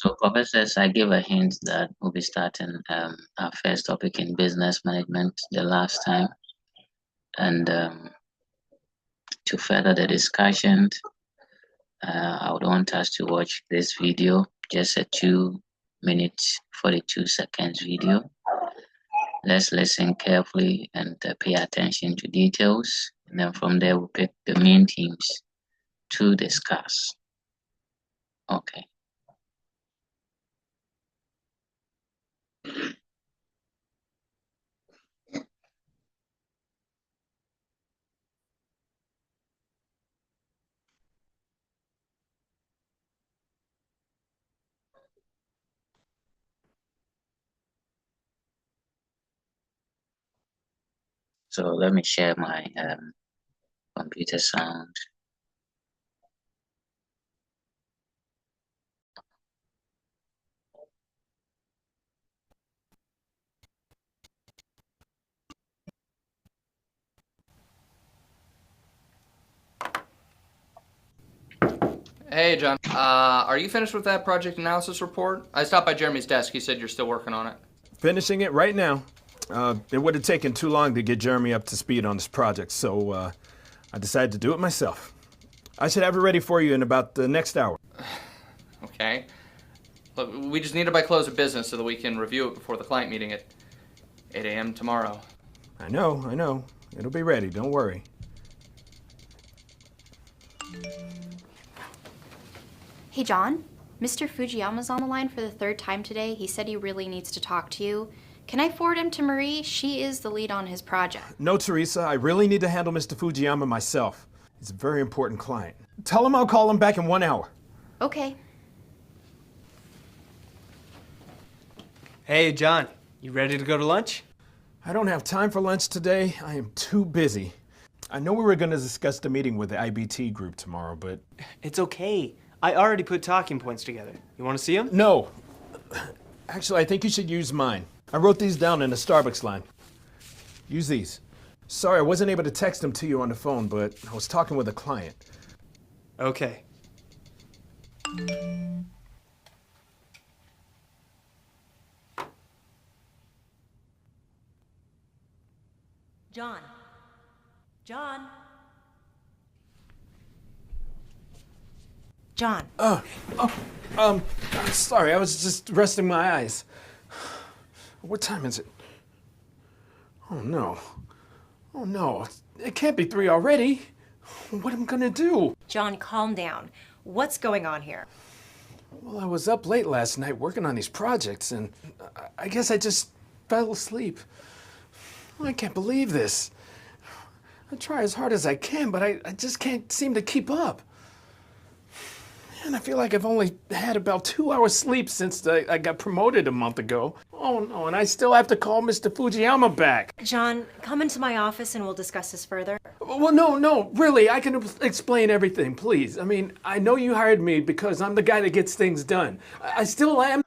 So, professors, I gave a hint that we'll be starting our first topic in business management the last time. And to further the discussion, I would want us to watch this video, just a 2 minutes, 42 seconds video. Let's listen carefully and pay attention to details. And then from there, we'll pick the main themes to discuss. Okay. So let me share my computer sound. Hey, John. Are you finished with that project analysis report? I stopped by Jeremy's desk. He said you're still working on it. Finishing it right now. It would have taken too long to get Jeremy up to speed on this project, so I decided to do it myself. I should have it ready for you in about the next hour. Okay. Look, we just need it by close of business so that we can review it before the client meeting at 8 a.m. tomorrow. I know. It'll be ready, don't worry. Hey, John. Mr. Fujiyama's on the line for the third time today. He said he really needs to talk to you. Can I forward him to Marie? She is the lead on his project. No, Teresa, I really need to handle Mr. Fujiyama myself. He's a very important client. Tell him I'll call him back in 1 hour. Okay. Hey, John, you ready to go to lunch? I don't have time for lunch today. I am too busy. I know we were going to discuss the meeting with the IBT group tomorrow, but... It's okay. I already put talking points together. You want to see them? No. Actually, I think you should use mine. I wrote these down in the Starbucks line. Use these. Sorry, I wasn't able to text them to you on the phone, but I was talking with a client. Okay. John. John. John. Sorry, I was just resting my eyes. What time is it? Oh no. Oh no. It can't be 3 already. What am I gonna do? John, calm down. What's going on here? Well, I was up late last night working on these projects, and I guess I just fell asleep. I can't believe this. I try as hard as I can, but I just can't seem to keep up. And I feel like I've only had about 2 hours sleep since I got promoted a month ago. Oh no, and I still have to call Mr. Fujiyama back. John, come into my office and we'll discuss this further. Well, no, really, I can explain everything, please. I mean, I know you hired me because I'm the guy that gets things done. I still am.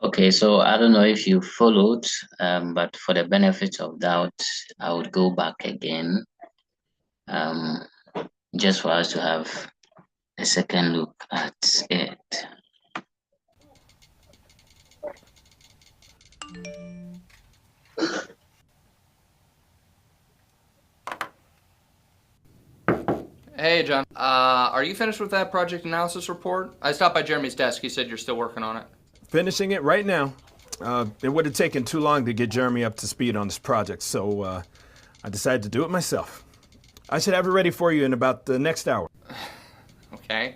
Okay, so I don't know if you followed, but for the benefit of doubt, I would go back again, just for us to have a second look at it. Hey, John. Are you finished with that project analysis report? I stopped by Jeremy's desk. He said you're still working on it. Finishing it right now. It would have taken too long to get Jeremy up to speed on this project, so I decided to do it myself. I should have it ready for you in about the next hour. Okay.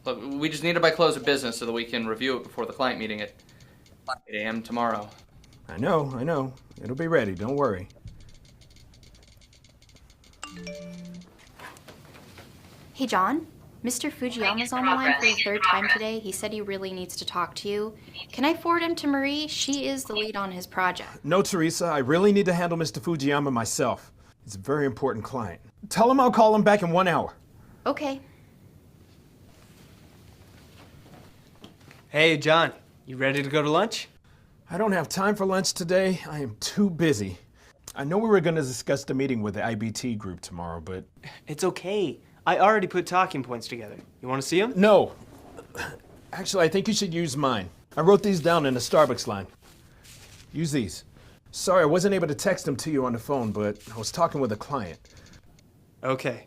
Look, we just need it by close of business so that we can review it before the client meeting at 8 a.m. tomorrow. I know. It'll be ready, don't worry. Hey, John. Mr. Fujiyama's on the line for the third time today. He said he really needs to talk to you. Can I forward him to Marie? She is the lead on his project. No, Teresa, I really need to handle Mr. Fujiyama myself. He's a very important client. Tell him I'll call him back in 1 hour. Okay. Hey, John, you ready to go to lunch? I don't have time for lunch today. I am too busy. I know we were going to discuss the meeting with the IBT group tomorrow, but... It's okay. I already put talking points together. You want to see them? No. Actually, I think you should use mine. I wrote these down in a Starbucks line. Use these. Sorry, I wasn't able to text them to you on the phone, but I was talking with a client. Okay.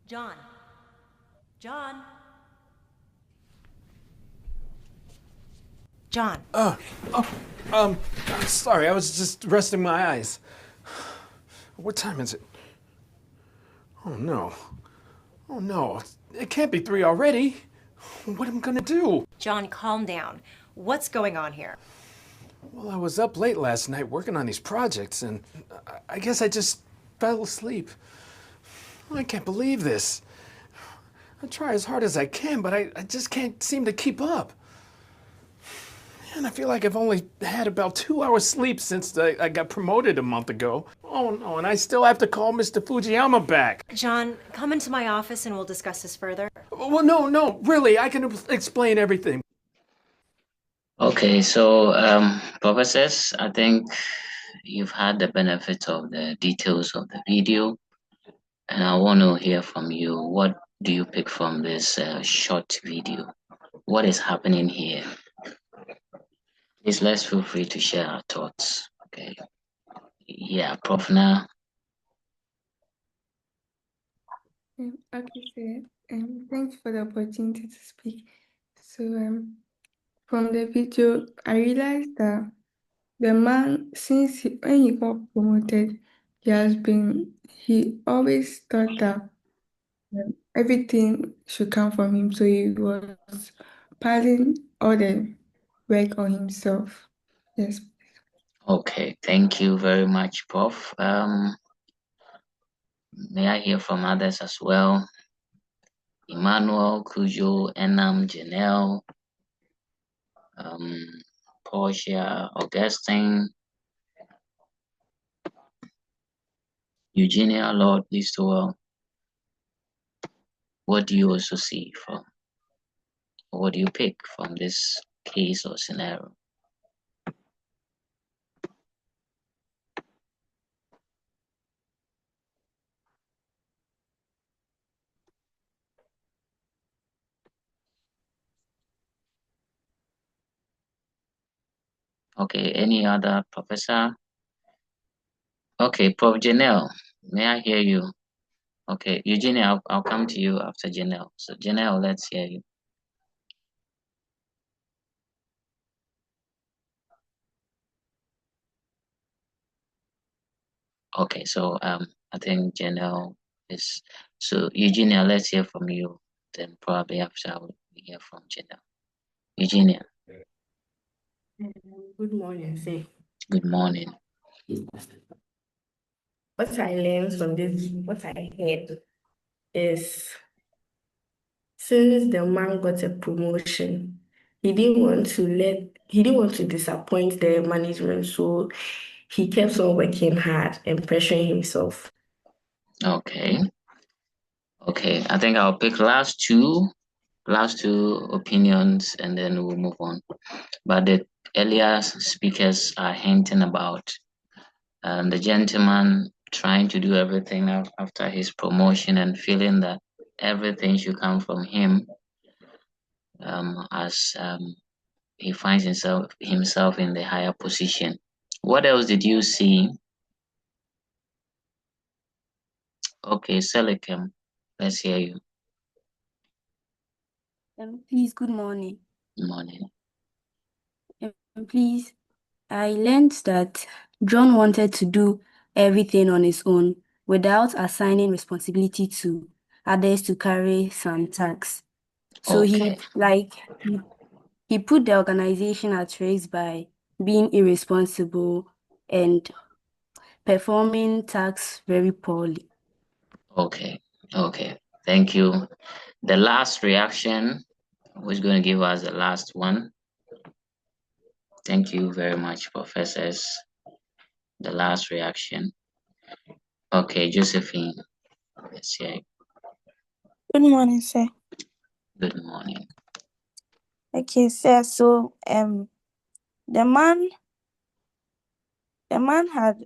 John. John. John. Sorry, I was just resting my eyes. What time is it? Oh no. Oh no. It can't be 3 already. What am I gonna do? John, calm down. What's going on here? Well, I was up late last night working on these projects, and I guess I just fell asleep. I can't believe this. I try as hard as I can, but I just can't seem to keep up. And I feel like I've only had about 2 hours sleep since I got promoted a month ago. Oh no, and I still have to call Mr. Fujiyama back. John, come into my office and we'll discuss this further. Well, no, really, I can explain everything. Okay, so professors, I think you've had the benefit of the details of the video, and I want to hear from you. What do you pick from this short video? What is happening here? Please let's feel free to share our thoughts. Okay. Yeah, Prof. Na. Okay, sir. Thanks for the opportunity to speak. So, from the video, I realized that the man, when he got promoted, he always thought that everything should come from him. So he was piling all the work on himself. Yes. Okay, thank you very much, Prof. May I hear from others as well? Emmanuel, Cujo, Enam, Janelle, Portia, Augustine, Eugenia, Lord, Listowell. What do you also see from, or what do you pick from this case or scenario? Okay, any other professor? Okay, Prof. Janelle, may I hear you? Okay, Eugenia, I'll come to you after Janelle. So Janelle, let's hear you. Okay, so I think Janelle is, so Eugenia, let's hear from you. Then probably after we hear from Janelle. Eugenia, Good morning, sir. good morning. What I learned from this, what I heard is since the man got a promotion, he didn't want to disappoint the management, so he kept on working hard and pressuring himself. Okay. Okay, I think I'll pick last two opinions and then we'll move on. But the earlier speakers are hinting about the gentleman trying to do everything after his promotion and feeling that everything should come from him as he finds himself in the higher position. What else did you see? Okay, Selikem, let's hear you. Please, good morning. Good morning. Please, I learned that John wanted to do everything on his own without assigning responsibility to others to carry some tasks. So Okay. he put the organization at risk by being irresponsible and performing tasks very poorly. Okay. Thank you. The last reaction, who's going to give us the last one? Thank you very much, professors. The last reaction. Okay, Josephine. Let's hear it. Good morning, sir. Good morning. Okay, sir. So, the man the man had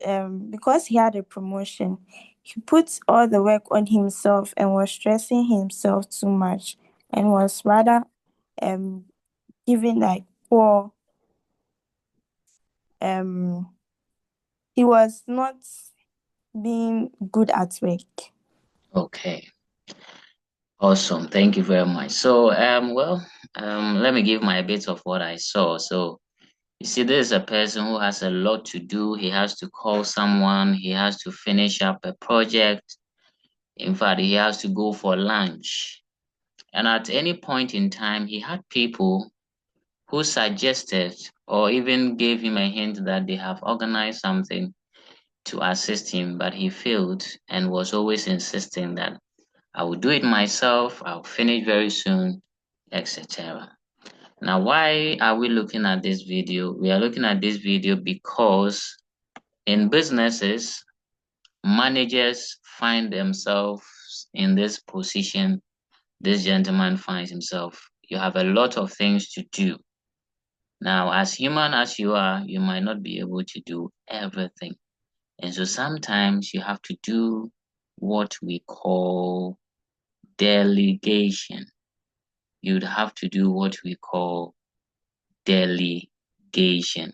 because he had a promotion, he put all the work on himself and was stressing himself too much and was rather um giving like poor he was not being good at work. Okay. Awesome. Thank you very much. So, let me give my bit of what I saw. So, you see, this is a person who has a lot to do. He has to call someone. He has to finish up a project. In fact, he has to go for lunch. And at any point in time, he had people who suggested or even gave him a hint that they have organized something to assist him, but he failed and was always insisting that I will do it myself, I'll finish very soon, etc. Now, why are we looking at this video? We are looking at this video because in businesses, managers find themselves in this position. This gentleman finds himself. You have a lot of things to do. Now, as human as you are, you might not be able to do everything. And so sometimes you have to do what we call delegation. You'd have to do what we call delegation.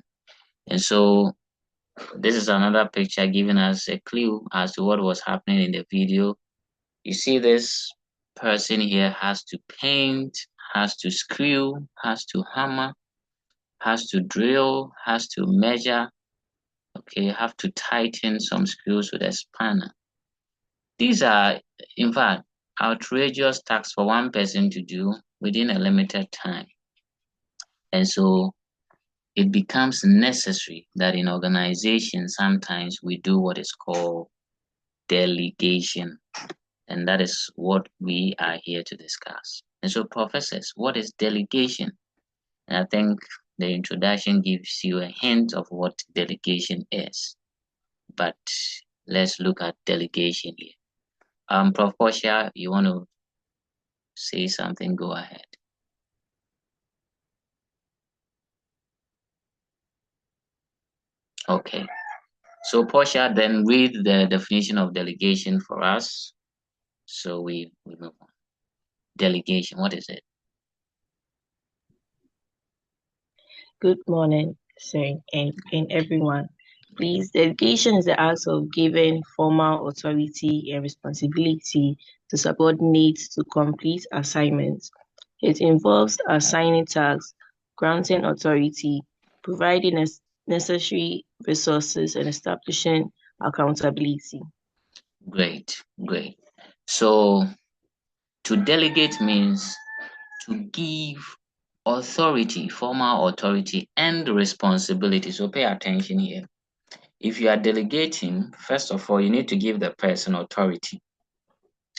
And so this is another picture giving us a clue as to what was happening in the video. You see this person here has to paint, has to screw, has to hammer, has to drill, has to measure, okay, have to tighten some screws with a spanner. These are, in fact, outrageous tasks for one person to do within a limited time. And so it becomes necessary that in organizations, sometimes we do what is called delegation. And that is what we are here to discuss. And so, professors, what is delegation? And I think the introduction gives you a hint of what delegation is. But let's look at delegation here. Prof. Portia, you want to say something? Go ahead. Okay. So, Portia, then read the definition of delegation for us. So we move on. Delegation, what is it? Good morning, sir, and everyone. Please, delegation is the act of giving formal authority and responsibility to subordinates to complete assignments. It involves assigning tasks, granting authority, providing necessary resources, and establishing accountability. Great, great. So to delegate means to give authority, formal authority, and responsibility. So pay attention here. If you are delegating, first of all, you need to give the person authority.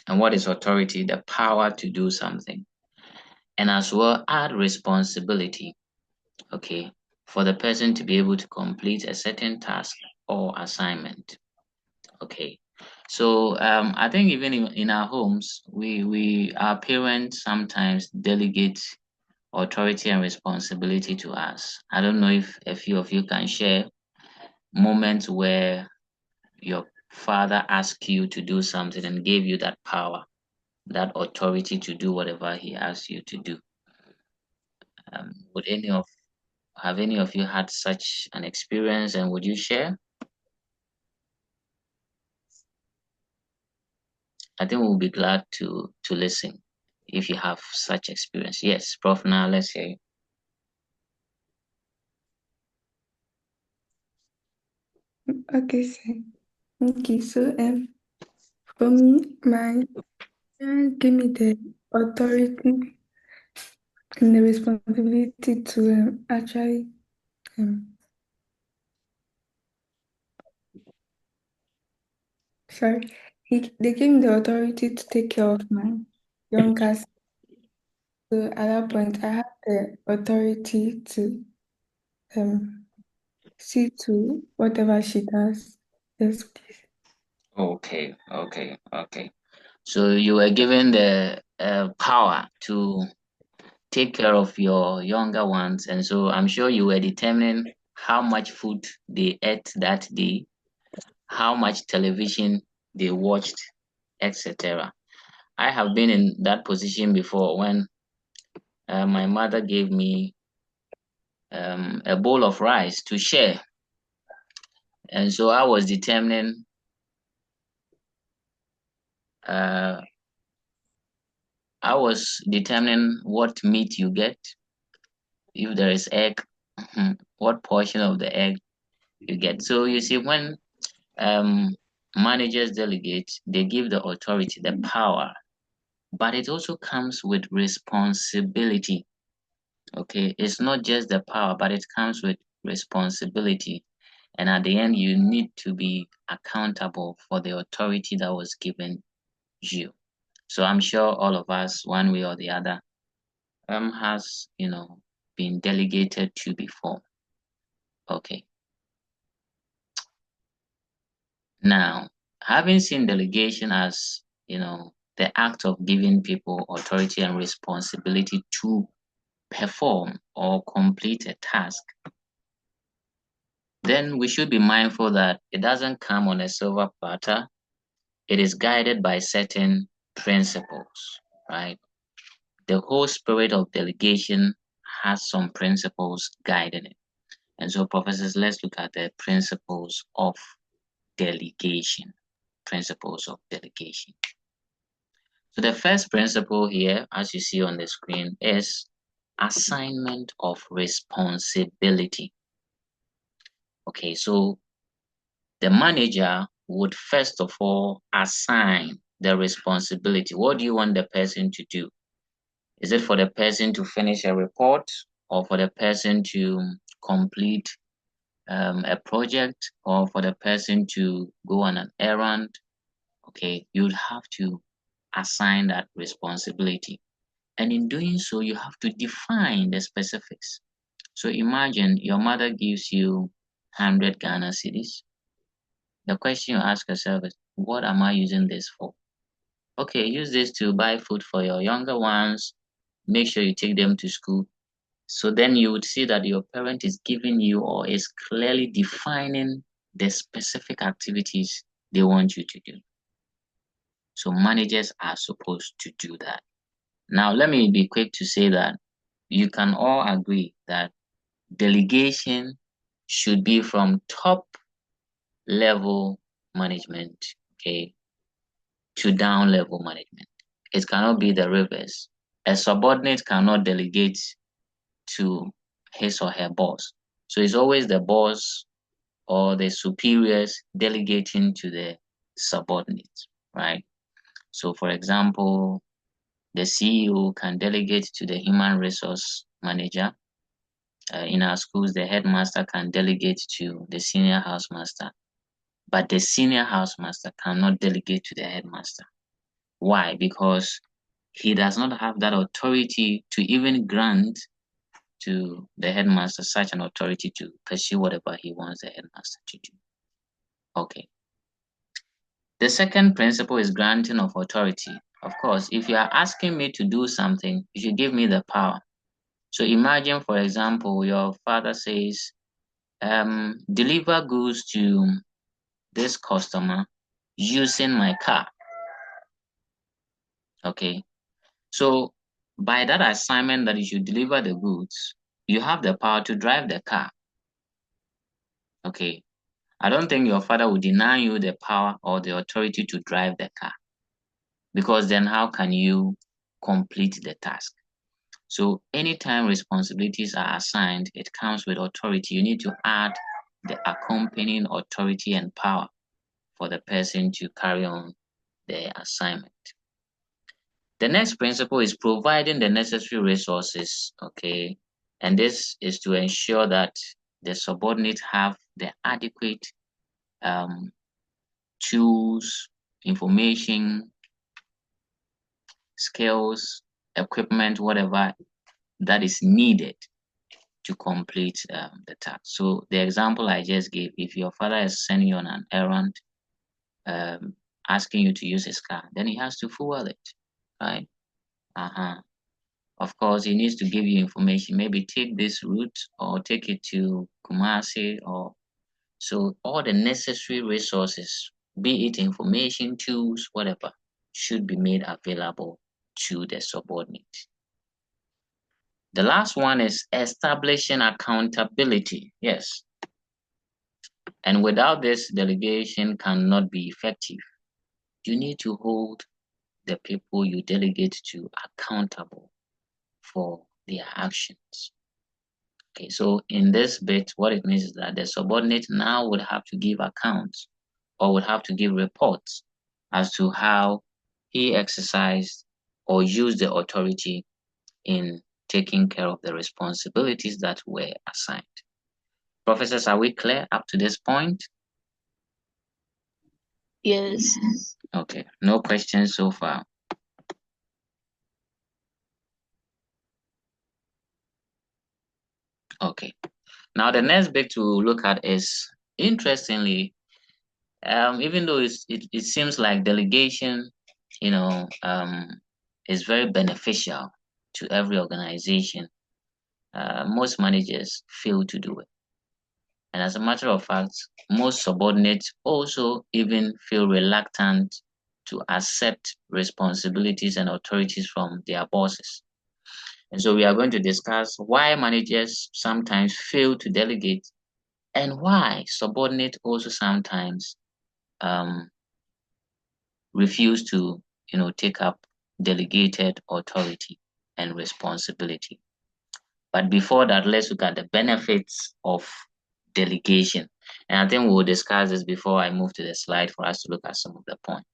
And what is authority? The power to do something. And as well, add responsibility, okay, for the person to be able to complete a certain task or assignment. Okay. So I think even in our homes, our parents sometimes delegate authority and responsibility to us. I don't know if a few of you can share moments where your father asked you to do something and gave you that power, that authority to do whatever he asked you to do. Would have any of you had such an experience, and would you share? I think we'll be glad to listen if you have such experience. Yes, Prof. Now let's hear you. Okay, sir. Okay, so for me, my parents gave me the authority and the responsibility to actually sorry, they gave me the authority to take care of my younger sister. So at that point, I had the authority to um see to whatever she does. Yes, please. Okay, okay, okay. So you were given the power to take care of your younger ones, and so I'm sure you were determining how much food they ate that day, how much television they watched, etc. I have been in that position before when my mother gave me a bowl of rice to share. And so I was determining what meat you get, if there is egg, what portion of the egg you get. So you see, when managers delegate, they give the authority the power, but it also comes with responsibility. Okay, it's not just the power, but it comes with responsibility. And at the end, you need to be accountable for the authority that was given you. So I'm sure all of us, one way or the other, has been delegated to before. Okay. Now, having seen delegation as the act of giving people authority and responsibility to perform or complete a task, then we should be mindful that it doesn't come on a silver platter. It is guided by certain principles, right? The whole spirit of delegation has some principles guiding it. And so, professors, let's look at the principles of delegation. Principles of delegation. So the first principle here, as you see on the screen, is assignment of responsibility. Okay, so the manager would first of all assign the responsibility. What do you want the person to do? Is it for the person to finish a report, or for the person to complete a project, or for the person to go on an errand? Okay, you'd have to assign that responsibility. And in doing so, you have to define the specifics. So imagine your mother gives you 100 Ghana cedis. The question you ask yourself is, what am I using this for? Okay, use this to buy food for your younger ones. Make sure you take them to school. So then you would see that your parent is giving you, or is clearly defining, the specific activities they want you to do. So managers are supposed to do that. Now, let me be quick to say that you can all agree that delegation should be from top level management, okay, to down level management. It cannot be the reverse. A subordinate cannot delegate to his or her boss. So it's always the boss or the superiors delegating to the subordinates, right? So for example, the CEO can delegate to the human resource manager. In our schools, the headmaster can delegate to the senior housemaster, but the senior housemaster cannot delegate to the headmaster. Why? Because he does not have that authority to even grant to the headmaster such an authority to pursue whatever he wants the headmaster to do. Okay. The second principle is granting of authority. Of course, if you are asking me to do something, you should give me the power. So imagine, for example, your father says, deliver goods to this customer using my car. Okay. So by that assignment that you should deliver the goods, you have the power to drive the car. Okay. I don't think your father would deny you the power or the authority to drive the car, because then how can you complete the task? So anytime responsibilities are assigned, it comes with authority. You need to add the accompanying authority and power for the person to carry on the assignment. The next principle is providing the necessary resources, okay? And this is to ensure that the subordinates have the adequate tools, information, skills, equipment, whatever that is needed to complete the task. So the example I just gave, if your father is sending you on an errand, asking you to use his car, then he has to fuel it, right? of course, he needs to give you information. Maybe take this route or take it to Kumasi, or so all the necessary resources, be it information, tools, whatever, should be made available to the subordinate. The last one is establishing accountability. Yes. And without this, delegation cannot be effective. You need to hold the people you delegate to accountable for their actions. Okay, so in this bit, what it means is that the subordinate now would have to give accounts or would have to give reports as to how he exercised or used the authority in taking care of the responsibilities that were assigned. Professors, are we clear up to this point? Yes. Okay, no questions so far. Okay, now the next bit to look at is, interestingly, even though it seems like delegation, is very beneficial to every organization, most managers fail to do it. And as a matter of fact, most subordinates also even feel reluctant to accept responsibilities and authorities from their bosses. And so we are going to discuss why managers sometimes fail to delegate and why subordinates also sometimes refuse to, take up delegated authority and responsibility. But before that, let's look at the benefits of delegation. And I think we'll discuss this before I move to the slide for us to look at some of the points.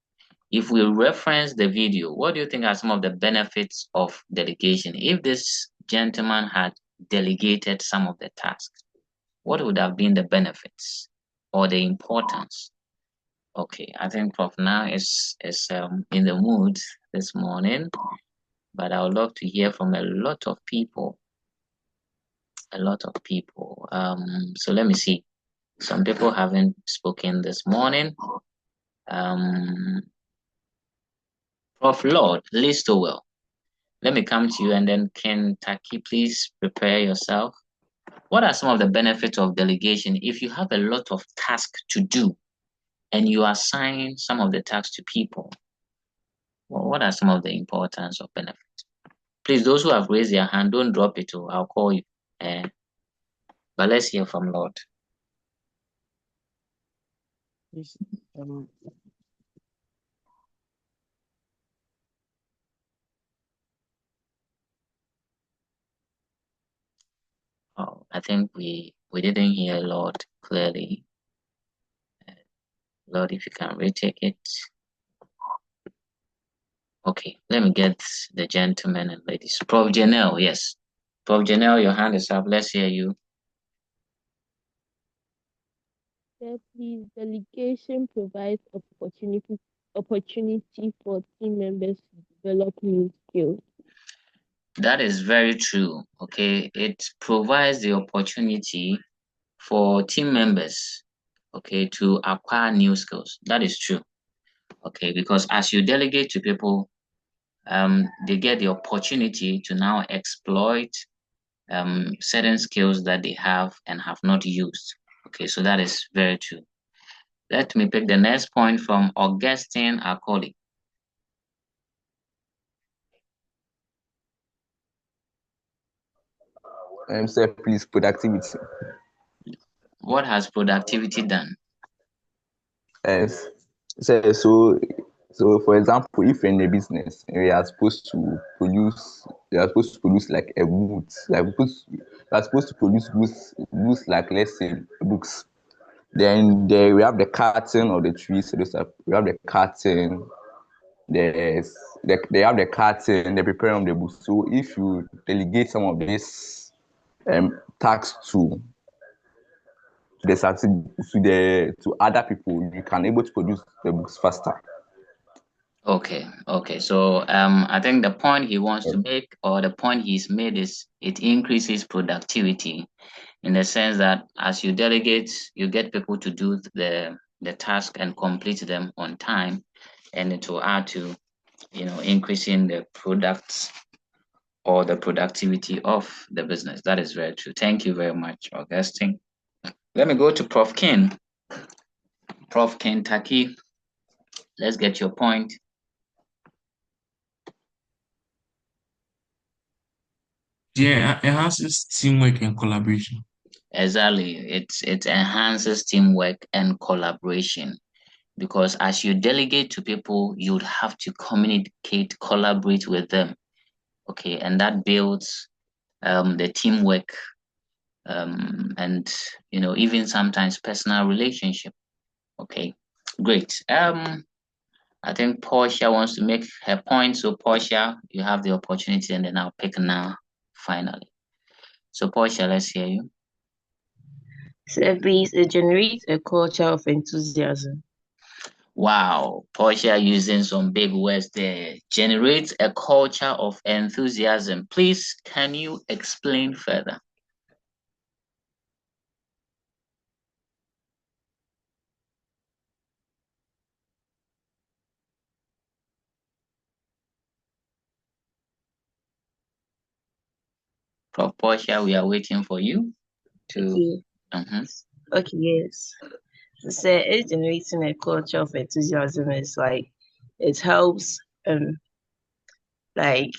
If we reference the video, what do you think are some of the benefits of delegation? If this gentleman had delegated some of the tasks, what would have been the benefits or the importance? Okay, I think Prof now is in the mood this morning, but I would love to hear from a lot of people. So let me see. Some people haven't spoken this morning. Prof Lord Listowell, let me come to you, and then Ken Taki, please prepare yourself. What are some of the benefits of delegation if you have a lot of tasks to do and you assign some of the tasks to people? Well, what are some of the importance of benefits? Please, those who have raised their hand, don't drop it. I'll call you. But let's hear from Lord. Yes, Oh, I think we didn't hear Lord clearly. Lord, if you can retake it. Okay, let me get the gentlemen and ladies. Prof Janelle, yes. Prof Janelle, your hand is up. Let's hear you. Thirdly, delegation provides opportunity for team members to develop new skills. That is very true. Okay, it provides the opportunity for team members, okay, to acquire new skills. That is true. Okay, because as you delegate to people, they get the opportunity to now exploit certain skills that they have and have not used. Okay, so that is very true. Let me pick the next point from Augustine Akoli. Sir, please, productivity. What has productivity done? Yes. So for example, if you're in a business and you are supposed to produce like a goods, you are supposed to produce goods like, let's say, books. Then there we have the carton or the tree. So we have the carton. They have the carton. They prepare on the books. So if you delegate some of this tasks to to other people, you can able to produce the books faster. Okay. So I think the point he wants to make, or the point he's made, is it increases productivity in the sense that as you delegate, you get people to do the task and complete them on time, and it will add to increasing the products or the productivity of the business. That is very true. Thank you very much, Augustine. Let me go to Prof. King. Prof. Kentucky, let's get your point. Yeah, enhances teamwork and collaboration. Exactly. It enhances teamwork and collaboration, because as you delegate to people, you'd have to communicate, collaborate with them. Okay, and that builds the teamwork, and even sometimes personal relationship. Okay, great. I think Portia wants to make her point. So Portia, you have the opportunity, and then I'll pick now finally. So Portia, let's hear you. Service, it generates a culture of enthusiasm. Wow, Portia using some big words there. Generates a culture of enthusiasm. Please, can you explain further? Prof. Portia, we are waiting for you to. Okay. Okay, yes. So it generating a culture of enthusiasm is like it helps like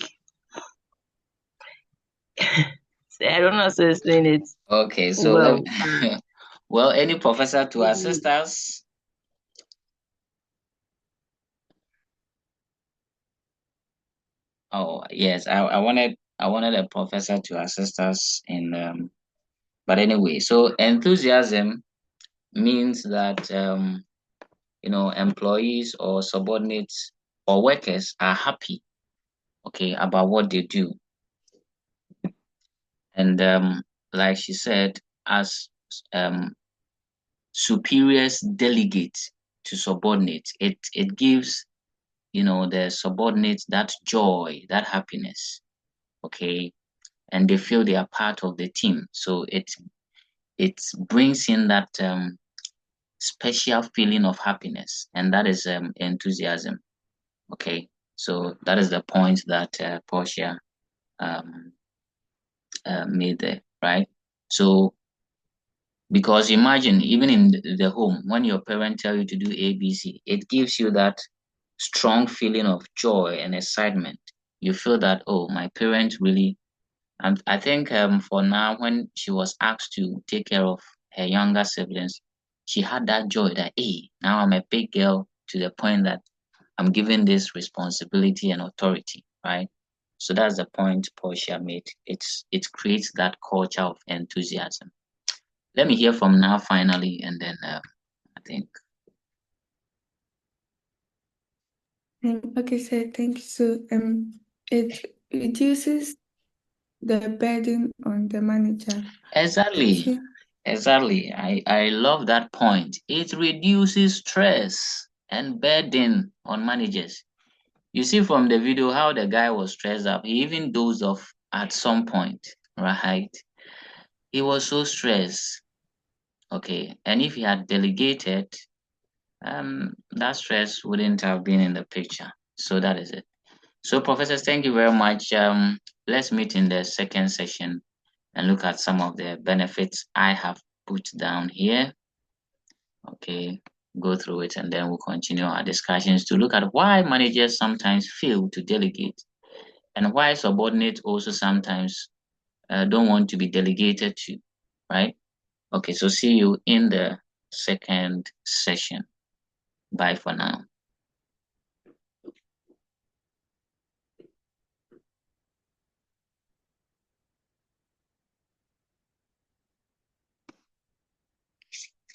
I don't know how to explain it. Okay, so Well, well, any professor to assist us? Oh, yes, I wanted a professor to assist us in but anyway, so enthusiasm means that employees or subordinates or workers are happy, okay, about what they do. And like she said, as superiors delegate to subordinates, it gives the subordinates that joy, that happiness, okay, and they feel they are part of the team. So it brings in that special feeling of happiness, and that is enthusiasm. Okay, so that is the point that Portia um, made there, right? So because imagine even in the home, when your parents tell you to do ABC, it gives you that strong feeling of joy and excitement. You feel that, oh, my parents really. And I think for now, when she was asked to take care of her younger siblings, she had that joy that, hey, now I'm a big girl to the point that I'm given this responsibility and authority, right? So that's the point Portia made. It creates that culture of enthusiasm. Let me hear from now finally, and then I think. Okay, sir, thank you. So it reduces the burden on the manager. Exactly. Exactly. I love that point. It reduces stress and burden on managers. You see from the video how the guy was stressed up. He even dozed off at some point, right? He was so stressed. Okay. And if he had delegated, that stress wouldn't have been in the picture. So that is it. So professors, thank you very much. Let's meet in the second session and look at some of the benefits I have put down here. Okay, go through it, and then we'll continue our discussions to look at why managers sometimes fail to delegate and why subordinates also sometimes don't want to be delegated to, right? Okay, so see you in the second session. Bye for now.